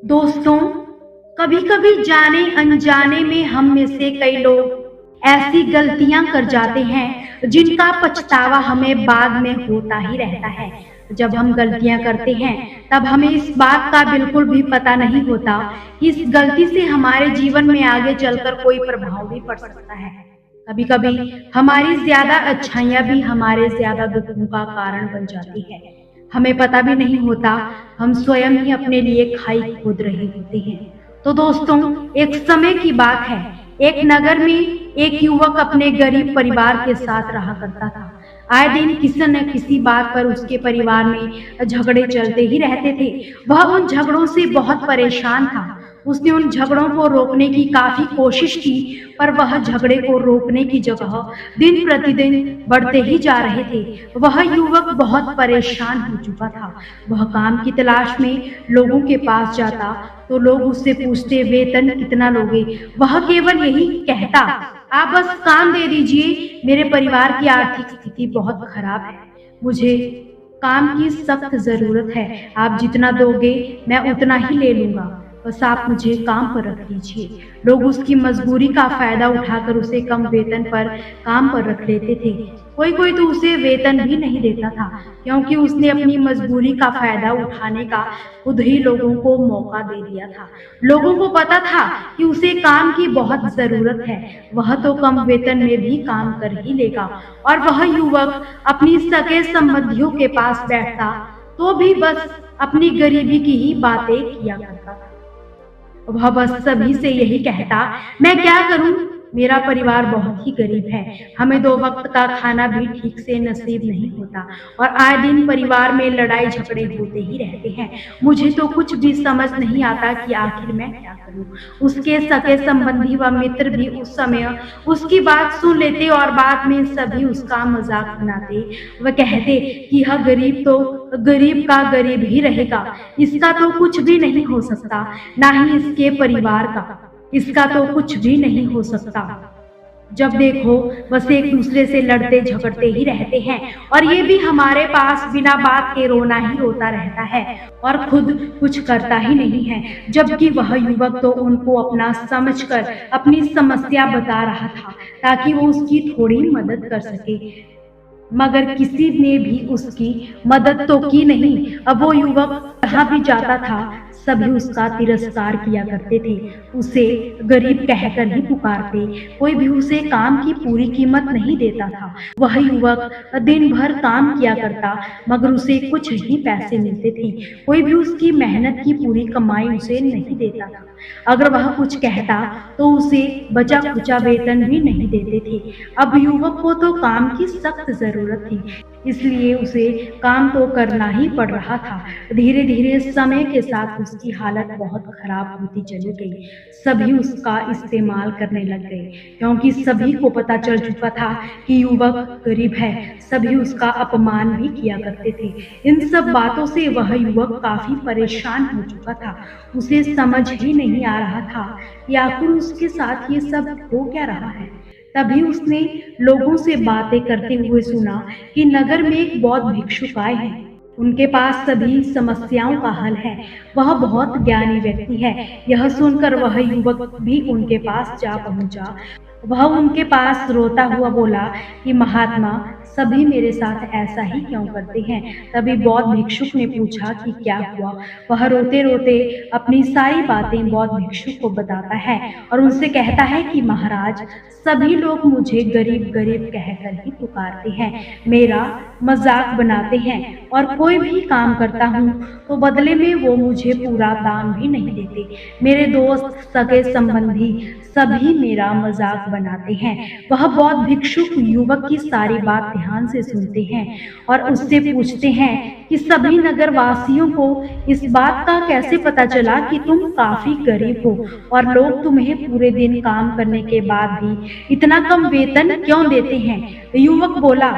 दोस्तों, कभी-कभी जाने अनजाने में हम में से कई लोग ऐसी गलतियां कर जाते हैं जिनका पछतावा हमें बाद में होता ही रहता है। जब हम गलतियां करते हैं तब हमें इस बात का बिल्कुल भी पता नहीं होता कि इस गलती से हमारे जीवन में आगे चलकर कोई प्रभाव भी पड़ सकता है। कभी-कभी हमारी ज्यादा अच्छाइयां भी हमारे ज्यादा दुखों का कारण बन जाती है। हमें पता भी नहीं होता, हम स्वयं ही अपने लिए खाई खोद रहे होते हैं। तो दोस्तों, एक समय की बात है, एक नगर में एक युवक अपने गरीब परिवार के साथ रहा करता था। आए दिन किसी न किसी बात पर उसके परिवार में झगड़े चलते ही रहते थे। वह उन झगड़ों से बहुत परेशान था। उसने उन झगड़ों को रोकने की काफी कोशिश की, पर वह झगड़े को रोकने की जगह दिन प्रतिदिन बढ़ते ही जा रहे थे। वह युवक बहुत परेशान हो चुका था। वह काम की तलाश में लोगों के पास जाता तो लोग उससे पूछते, वेतन कितना लोगे? वह केवल यही कहता, आप बस काम दे दीजिए, मेरे परिवार की आर्थिक स्थिति बहुत खराब है, मुझे काम की सख्त जरूरत है, आप जितना दोगे मैं उतना ही ले लूंगा, बस आप मुझे काम पर रख लीजिए। लोग उसकी मजबूरी का फायदा उठाकर उसे कम वेतन पर काम पर रख लेते थे। कोई कोई तो उसे वेतन भी नहीं देता था, क्योंकि उसने अपनी मजबूरी का फायदा उठाने का खुद ही लोगों को मौका दे दिया था। लोगों को पता था कि उसे काम की बहुत जरूरत है, वह तो कम वेतन में भी काम कर ही लेगा। और वह युवक अपनी सगे संबंधियों के पास बैठता तो भी बस अपनी गरीबी की ही बातें किया करता था। वह बस सभी से यही कहता, मैं क्या करूं, मेरा परिवार बहुत ही गरीब है, हमें 2 वक्त का खाना भी ठीक से नसीब नहीं होता और आए दिन परिवार में लड़ाई झगड़े होते ही रहते हैं। मुझे तो कुछ भी समझ नहीं आता कि आखिर मैं क्या करूं। उसके सगे संबंधी व मित्र भी उस समय उसकी बात सुन लेते और बाद में सभी उसका मजाक बनाते। वह कहते कि यह गरीब तो गरीब का गरीब ही रहेगा, इसका तो कुछ भी नहीं हो सकता, ना ही इसके परिवार का, इसका तो कुछ भी नहीं हो सकता। जब देखो बस एक दूसरे से लड़ते झगड़ते ही रहते हैं और ये भी हमारे पास बिना बात के रोना ही रोता रहता है और खुद कुछ करता ही नहीं है। जबकि वह युवक तो उनको अपना समझकर अपनी समस्या बता रहा था ताकि वो उसकी थोड़ी मदद कर सके, मगर किसी ने भी उसकी मदद तो की नहीं। अब वो युवक जहाँ भी जाता था सभी उसका तिरस्कार किया करते थे, उसे गरीब कहकर ही पुकारते, कोई भी उसे काम की पूरी कीमत नहीं देता था। वह युवक दिन भर काम किया करता मगर उसे कुछ ही पैसे मिलते थे, कोई भी उसकी मेहनत की पूरी कमाई उसे नहीं देता था। अगर वह कुछ कहता तो उसे बचा खुचा वेतन भी नहीं देते थे। अब युवक को तो काम की सख्त जरूरत थी, इसलिए उसे काम तो करना ही पड़ रहा था। धीरे धीरे समय के साथ उसकी हालत बहुत खराब होती चली गई। सभी उसका इस्तेमाल करने लग गए, क्योंकि सभी को पता चल चुका था कि युवक गरीब है। सभी उसका अपमान भी किया करते थे। इन सब बातों से वह युवक काफी परेशान हो चुका था। उसे समझ ही नहीं आ रहा था कि आखिर उसके साथ ये सब हो क्या रहा है। तभी उसने लोगों से बातें करते हुए सुना कि नगर में एक बौद्ध भिक्षुक आए हैं, उनके पास सभी समस्याओं का हल है, वह बहुत ज्ञानी व्यक्ति है। यह सुनकर वह युवक भी उनके पास जा पहुंचा। वह उनके पास रोता हुआ बोला कि महात्मा, सभी मेरे साथ ऐसा ही क्यों करते हैं। तभी बौद्ध भिक्षुक ने पूछा कि क्या हुआ। वह रोते रोते अपनी सारी बातें बौद्ध भिक्षुक को बताता है और उनसे कहता है कि महाराज, सभी लोग मुझे गरीब गरीब कहकर ही पुकारते हैं, मेरा मजाक बनाते हैं और कोई भी काम करता हूँ तो बदले में वो मुझे पूरा दाम भी नहीं देते। मेरे दोस्त सगे संबंधी सभी मेरा मजाक बनाते हैं। वह बौद्ध भिक्षुक युवक की सारी बात ध्यान से सुनते हैं और उससे पूछते हैं कि सभी नगर वासियों को इस बात का कैसे पता चला कि तुम काफी गरीब हो और लोग तुम्हें पूरे दिन काम करने के बाद भी इतना कम वेतन क्यों देते हैं। युवक बोला,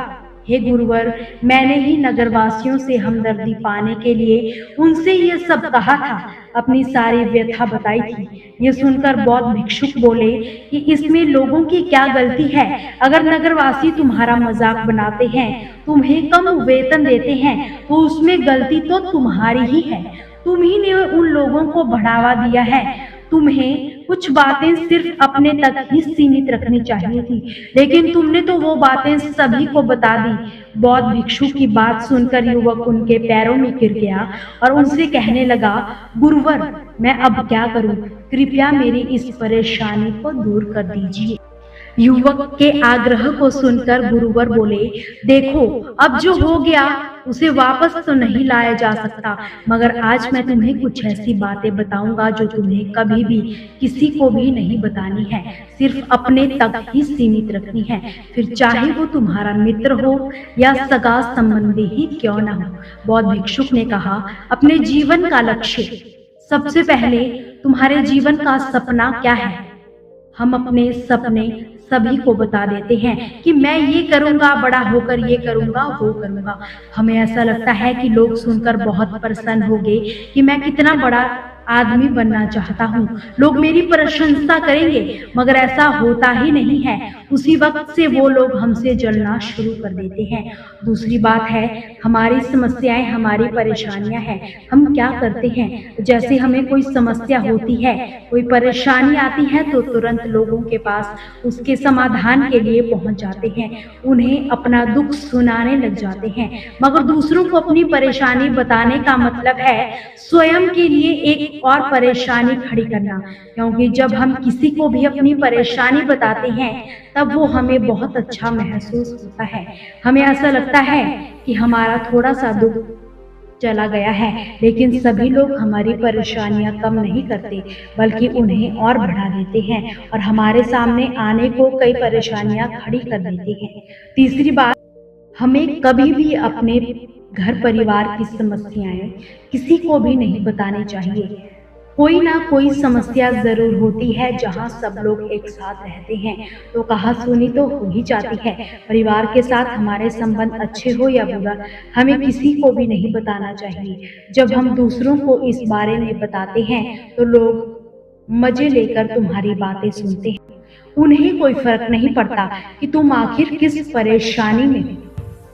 हे गुरुवर, मैंने ही नगरवासियों से हमदर्दी पाने के लिए उनसे ये सब कहा था, अपनी सारी व्यथा बताई थी। ये सुनकर बौद्ध भिक्षुक बोले कि इसमें लोगों की क्या गलती है। अगर नगरवासी तुम्हारा मजाक बनाते हैं, तुम्हें कम वेतन देते हैं, तो उसमें गलती तो तुम्हारी ही है। तुम ही ने उन लोगों को बढ़ावा दिया है। तुम्हें कुछ बातें सिर्फ अपने तक ही सीमित रखनी चाहिए थी, लेकिन तुमने तो वो बातें सभी को बता दी। बौद्ध भिक्षु की बात सुनकर युवक उनके पैरों में गिर गया और उनसे कहने लगा, गुरुवर, मैं अब क्या करूं? कृपया मेरी इस परेशानी को दूर कर दीजिए। युवक के आग्रह को सुनकर गुरुवर बोले, देखो, अब जो हो गया उसे वापस तो नहीं लाया जा सकता, मगर आज मैं तुम्हें कुछ ऐसी बातें बताऊंगा जो तुम्हें कभी भी किसी को भी नहीं बतानी है, सिर्फ अपने तक ही सीमित रखनी है, फिर चाहे वो तुम्हारा मित्र हो या सगा संबंधी ही क्यों ना हो। बौद्ध भिक्षुक ने कहा, अपने जीवन का लक्ष्य। सबसे पहले तुम्हारे जीवन का सपना क्या है? हम अपने सपने सभी को बता देते हैं कि मैं ये करूंगा, बड़ा होकर ये करूंगा, वो करूंगा। हमें ऐसा लगता है कि लोग सुनकर बहुत प्रसन्न होंगे कि मैं कितना बड़ा आदमी बनना चाहता हूँ, लोग मेरी प्रशंसा करेंगे, मगर ऐसा होता ही नहीं है। उसी वक्त से वो लोग हमसे जलना शुरू कर देते हैं। दूसरी बात है, हमारी समस्याएं, हमारी परेशानियां हैं। हम क्या करते हैं, जैसे हमें कोई समस्या होती है, कोई परेशानी आती है, तो तुरंत लोगों के पास उसके समाधान के लिए पहुंच जाते हैं, उन्हें अपना दुख सुनाने लग जाते हैं। मगर दूसरों को अपनी परेशानी बताने का मतलब है स्वयं के लिए एक और परेशानी खड़ी करना, क्योंकि जब हम किसी को भी अपनी परेशानी बताते हैं तब वो हमें बहुत अच्छा महसूस होता है। हमें ऐसा लगता है कि हमारा थोड़ा सा दुख चला गया है, लेकिन सभी लोग हमारी परेशानियां कम नहीं करते, बल्कि उन्हें और बढ़ा देते हैं और हमारे सामने आने को कई परेशानियां खड़ी कर देते हैं। तीसरी बात, हमें कभी भी अपने घर परिवार की समस्याएं किसी को भी नहीं बतानी चाहिए। कोई ना कोई समस्या जरूर होती है जहां सब लोग एक साथ रहते हैं तो कहा सुनी तो हो ही जाती है। परिवार के साथ हमारे संबंध अच्छे हो या बुरा, हमें किसी को भी नहीं बताना चाहिए। जब हम दूसरों को इस बारे में बताते हैं तो लोग मजे लेकर तुम्हारी बातें सुनते हैं। उन्हें कोई फर्क नहीं पड़ता कि तुम आखिर किस परेशानी में हो,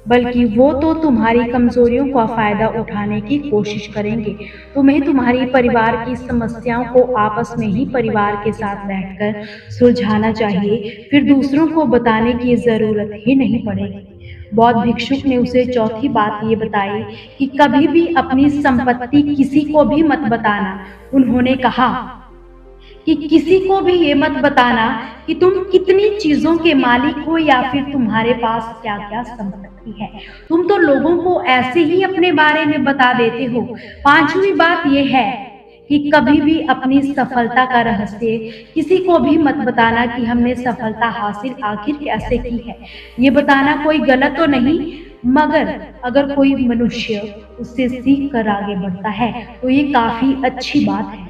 बल्कि वो तो तुम्हारी कमजोरियों का फायदा उठाने की कोशिश करेंगे। तुम्हें तुम्हारी परिवार की समस्याओं को आपस में ही परिवार के साथ बैठकर सुलझाना चाहिए, फिर दूसरों को बताने की जरूरत ही नहीं पड़ेगी। बौद्ध भिक्षुक ने उसे चौथी बात ये बताई कि कभी भी अपनी संपत्ति किसी को भी मत बताना। उन्होंने कहा कि किसी को भी ये मत बताना कि तुम कितनी चीजों के मालिक हो या फिर तुम्हारे पास क्या क्या संपत्ति है। तुम तो लोगों को ऐसे ही अपने बारे में बता देते हो। पांचवी बात यह है कि कभी भी अपनी सफलता का रहस्य किसी को भी मत बताना कि हमने सफलता हासिल आखिर कैसे की है। ये बताना कोई गलत तो नहीं, मगर अगर कोई मनुष्य उससे सीख कर आगे बढ़ता है तो ये काफी अच्छी बात है।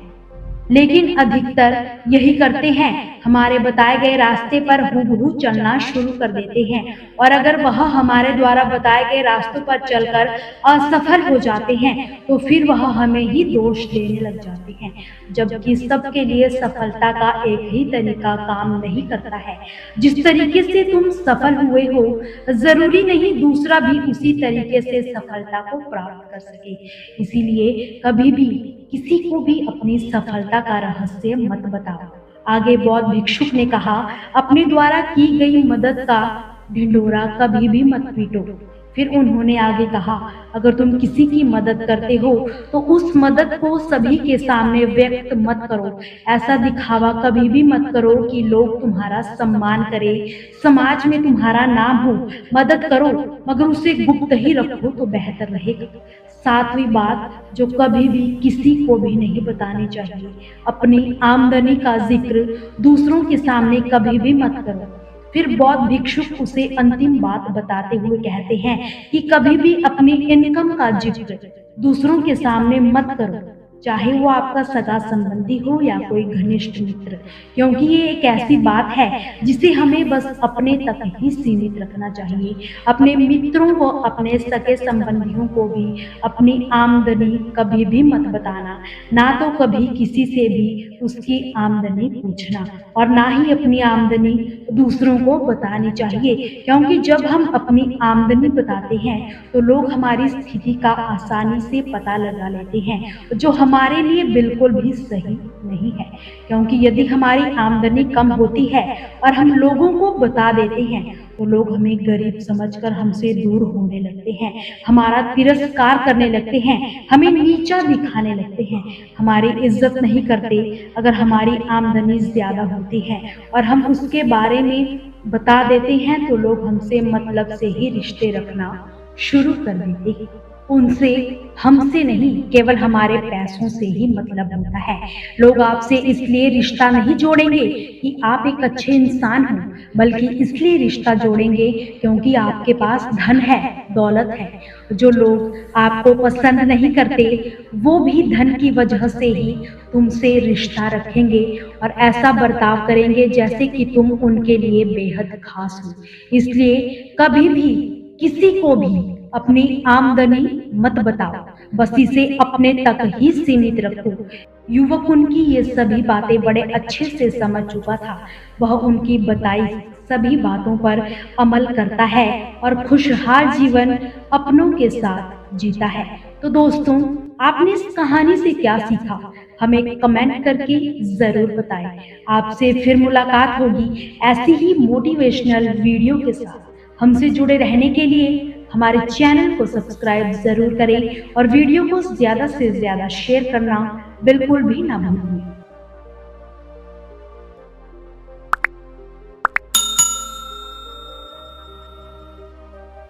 लेकिन अधिकतर यही करते हैं, हमारे बताए गए रास्ते पर हूबहू चलना शुरू कर देते हैं और अगर वह हमारे द्वारा बताए गए रास्तों पर चलकर असफल हो जाते हैं तो फिर वह हमें ही दोष देने लग जाते हैं, जबकि सबके लिए सफलता का एक ही तरीका काम नहीं करता है। जिस तरीके से तुम सफल हुए हो, जरूरी नहीं दूसरा भी उसी तरीके से सफलता को प्राप्त कर सके। इसीलिए कभी भी किसी को भी अपनी सफलता का रहस्य मत बताओ। आगे बौद्ध भिक्षुक ने कहा, अपने द्वारा की गई मदद का ढिंढोरा कभी भी मत पीटो। फिर उन्होंने आगे कहा, अगर तुम किसी की मदद करते हो तो उस मदद को सभी के सामने व्यक्त मत करो। ऐसा दिखावा कभी भी मत करो कि लोग तुम्हारा सम्मान करें, समाज में तुम्हारा नाम हो। मदद करो मगर उसे गुप्त ही रखो तो बेहतर रहेगा। सातवीं बात जो कभी भी किसी को भी नहीं बतानी चाहिए, अपनी आमदनी का जिक्र दूसरों के सामने कभी भी मत करो। फिर बौद्ध भिक्षुक उसे अंतिम बात बताते हुए कहते हैं कि कभी भी अपनी इनकम का जिक्र दूसरों के सामने मत करो। चाहे वो आपका सगा संबंधी हो या कोई घनिष्ठ मित्र, क्योंकि ये एक ऐसी बात है जिसे हमें बस अपने तक ही सीमित रखना चाहिए। अपने मित्रों व अपने सगे संबंधियों को भी अपनी आमदनी कभी भी मत बताना, ना तो कभी किसी से भी उसकी आमदनी पूछना और ना ही अपनी आमदनी दूसरों को बतानी चाहिए, क्योंकि जब हम अपनी आमदनी बताते हैं तो लोग हमारी स्थिति का आसानी से पता लगा लेते हैं, जो हमारे लिए बिल्कुल भी सही नहीं है। क्योंकि यदि हमारी आमदनी कम होती है और हम लोगों को बता देते हैं तो लोग हमें गरीब समझकर हमसे दूर होने लगते हैं, हमारा तिरस्कार करने लगते हैं, हमें नीचा दिखाने लगते हैं, हमारी इज्जत नहीं करते। अगर हमारी आमदनी ज्यादा होती है और हम उसके बारे में बता देते हैं तो लोग हमसे मतलब से ही रिश्ते रखना शुरू कर देते हैं। उनसे, हमसे नहीं, केवल हमारे पैसों से ही मतलब होता है। लोग आपसे इसलिए रिश्ता नहीं जोड़ेंगे कि आप एक अच्छे इंसान हो, बल्कि इसलिए रिश्ता जोड़ेंगे क्योंकि आपके पास धन है, दौलत है। जो लोग आपको पसंद नहीं करते वो भी धन की वजह से ही तुमसे रिश्ता रखेंगे और ऐसा बर्ताव करेंगे जैसे कि तुम उनके लिए बेहद खास हो। इसलिए कभी भी किसी को भी अपनी आमदनी मत बताओ, बस इसे अपने तक ही सीमित रखो। युवक उनकी ये सभी बातें बड़े अच्छे से समझ चुका था। वह उनकी बताई सभी बातों पर अमल करता है और खुशहाल जीवन अपनों के साथ जीता है। तो दोस्तों, आपने इस कहानी से क्या सीखा, हमें कमेंट करके जरूर बताएं। आपसे फिर मुलाकात होगी ऐसी ही मोटिवेशनल वीडियो के साथ। हमसे जुड़े रहने के लिए हमारे चैनल को सब्सक्राइब जरूर करें और वीडियो को ज्यादा से ज्यादा शेयर करना बिल्कुल भी ना भूलें।